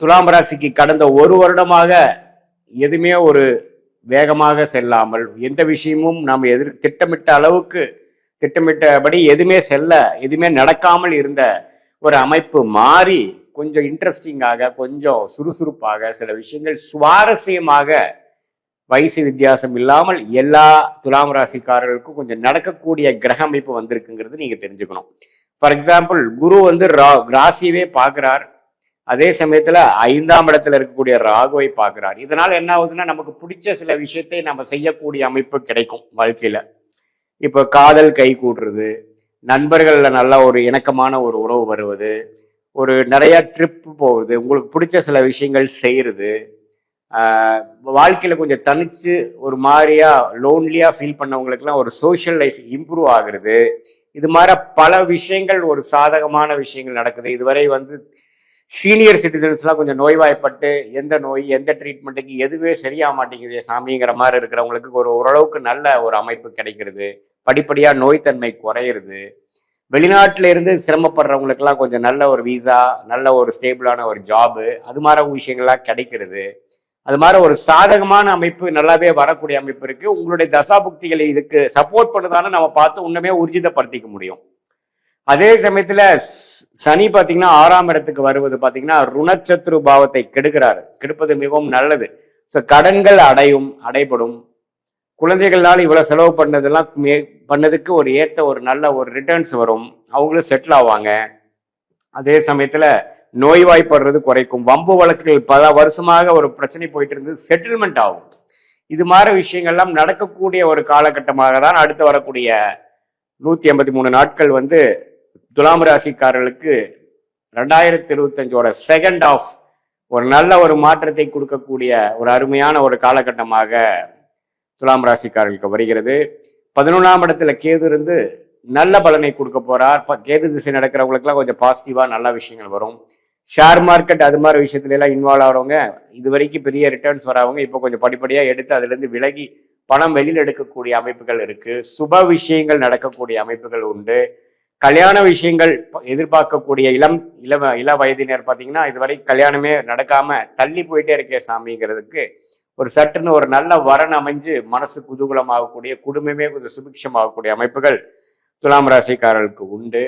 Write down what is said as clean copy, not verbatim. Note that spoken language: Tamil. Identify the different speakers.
Speaker 1: துலாம் ராசிக்கு கடந்த ஒரு வருடமாக எதுவுமே ஒரு வேகமாக செல்லாமல் எந்த விஷயமும் நாம் திட்டமிட்ட அளவுக்கு திட்டமிட்டபடி எதுவுமே நடக்காமல் இருந்த ஒரு அமைப்பு மாறி கொஞ்சம் இன்ட்ரெஸ்டிங்காக கொஞ்சம் சுறுசுறுப்பாக சில விஷயங்கள் சுவாரஸ்யமாக வயசு வித்தியாசம் இல்லாமல் எல்லா துலாம் ராசிக்காரர்களுக்கும் கொஞ்சம் நடக்கக்கூடிய கிரக அமைப்பு வந்திருக்குங்கிறது நீங்க தெரிஞ்சுக்கணும். ஃபார் எக்ஸாம்பிள், குரு வந்து ராசியவே பார்க்கிறார், அதே சமயத்துல 5ஆம் இடத்துல இருக்கக்கூடிய ராகுவை பார்க்கிறார். இதனால என்ன ஆகுதுன்னா, நமக்கு பிடிச்ச சில விஷயத்தை நம்ம செய்யக்கூடிய அமைப்பு கிடைக்கும் வாழ்க்கையில. இப்ப காதல் கை கூடுறது, நண்பர்கள்ல நல்ல ஒரு இணக்கமான ஒரு உறவு வருவது, ஒரு நிறைய ட்ரிப் போகுது, உங்களுக்கு பிடிச்ச சில விஷயங்கள் செய்யறது, வாழ்க்கையில கொஞ்சம் தனிச்சு ஒரு மாதிரியா லோன்லியா ஃபீல் பண்ணவங்களுக்குலாம் ஒரு சோஷியல் லைஃப் இம்ப்ரூவ் ஆகுறது. இது மாதிரி பல விஷயங்கள் ஒரு சாதகமான விஷயங்கள் நடக்குது. இதுவரை வந்து சீனியர் சிட்டிசன்ஸ்லாம் கொஞ்சம் நோய்வாய்ப்பட்டு எந்த நோய் எந்த ட்ரீட்மெண்ட்டுக்கு எதுவே சரியாக மாட்டேங்குது சாமிங்கிற மாதிரி இருக்கிறவங்களுக்கு ஓரளவுக்கு நல்ல ஒரு அமைப்பு கிடைக்கிறது. படிப்படியாக நோய் தன்மை குறையிறது. வெளிநாட்டில இருந்து சிரமப்படுறவங்களுக்கெல்லாம் கொஞ்சம் நல்ல ஒரு வீசா, நல்ல ஒரு ஸ்டேபிளான ஒரு ஜாபு, அது மாதிரி விஷயங்கள்லாம் கிடைக்கிறது. அது மாதிரி ஒரு சாதகமான அமைப்பு நல்லாவே வரக்கூடிய அமைப்பு இருக்கு. உங்களுடைய தசாபுக்திகளை இதுக்கு சப்போர்ட் பண்ணுதான்னு நம்ம பார்த்து இன்னுமே ஊர்ஜிதப்படுத்திக்க முடியும். அதே சமயத்துல சனி பாத்தீங்கன்னா 6ஆம் இடத்துக்கு வருவது பாத்தீங்கன்னா ருணச்சத்ரு பாவத்தை கெடுப்பது மிகவும் நல்லது. கடன்கள் அடைபடும். குழந்தைகள்னால இவ்வளவு செலவு பண்ணதுக்கு ஒரு ஏத்த ஒரு நல்ல ஒரு ரிட்டர்ன்ஸ் வரும், அவங்களும் செட்டில் ஆவாங்க. அதே சமயத்துல நோய்வாய்ப்படுறது குறைக்கும். வம்பு வழக்குகள் பல வருஷமாக ஒரு பிரச்சனை போயிட்டு இருந்து செட்டில்மெண்ட் ஆகும். இது மாதிரி விஷயங்கள்லாம் நடக்கக்கூடிய ஒரு காலகட்டமாக தான் அடுத்து வரக்கூடிய 183 நாட்கள் வந்து துலாம் ராசிக்காரர்களுக்கு 2025 செகண்ட் ஆஃப் ஒரு நல்ல ஒரு மாற்றத்தை கொடுக்கக்கூடிய ஒரு அருமையான ஒரு காலகட்டமாக துலாம் ராசிக்காரர்களுக்கு வருகிறது. 11ஆம் இடத்துல கேது இருந்து நல்ல பலனை கொடுக்க போறார். கேது திசை நடக்கிறவங்களுக்குலாம் கொஞ்சம் பாசிட்டிவா நல்ல விஷயங்கள் வரும். ஷேர் மார்க்கெட் அது மாதிரி விஷயத்துல எல்லாம் இன்வால்வ் ஆகிறவங்க, இது வரைக்கும் பெரிய ரிட்டர்ன்ஸ் வரவங்க இப்போ கொஞ்சம் படிப்படியா எடுத்து அதுல இருந்து விலகி பணம் வெளியில் எடுக்கக்கூடிய அமைப்புகள் இருக்கு. சுப விஷயங்கள் நடக்கக்கூடிய அமைப்புகள் உண்டு. கல்யாண விஷயங்கள் எதிர்பார்க்கக்கூடிய இள வயதினர் பார்த்தீங்கன்னா இதுவரை கல்யாணமே நடக்காம தள்ளி போயிட்டே இருக்கே சாமிங்கிறதுக்கு ஒரு சட்டுன்னு ஒரு நல்ல வரன் அமைஞ்சு மனசு குதூகலமாகக்கூடிய, குடும்பமே கொஞ்சம் சுபிக்ஷமாகக்கூடிய அமைப்புகள் துலாம் ராசிக்காரர்களுக்கு உண்டு.